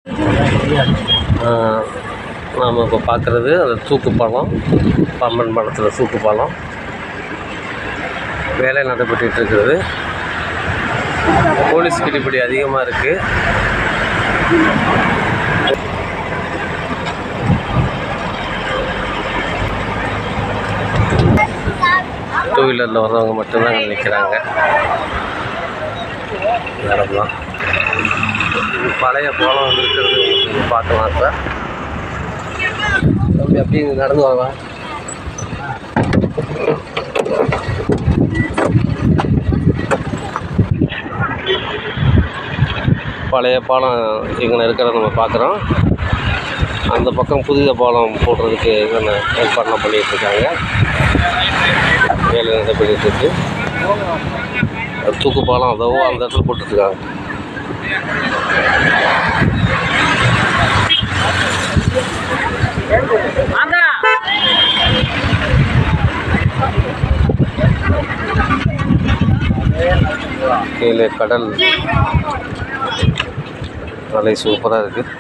நாம் இப்போ பார்க்குறது அந்த தூக்கு பாலம், பாம்பன் பாலத்தில் தூக்கு பாலம் வேலை நடைபெற்றுட்டு இருக்கிறது. போலீஸ் பிடிப்படி அதிகமாக இருக்குது. டூ வீலரில் வர்றவங்க மட்டும்தான் நிற்கிறாங்க. நேரம்தான் பழைய பாலம் இருக்கிறது பார்க்கலாம். இப்போ தம்பி அப்படி நடந்து வரவா? பழைய பாலம் இங்கே இருக்கிறத நம்ம பார்க்குறோம். அந்த பக்கம் புதிய பாலம் போடுறதுக்கு ஏற்பாடு பண்ணிகிட்ருக்காங்க. வேலை நடைபெற்றுருக்கு. தூக்கு பாலம் அதோ அந்த இடத்துல போட்டுட்ருக்காங்க. கீழே கடல் அலை சூப்பராக இருக்குது.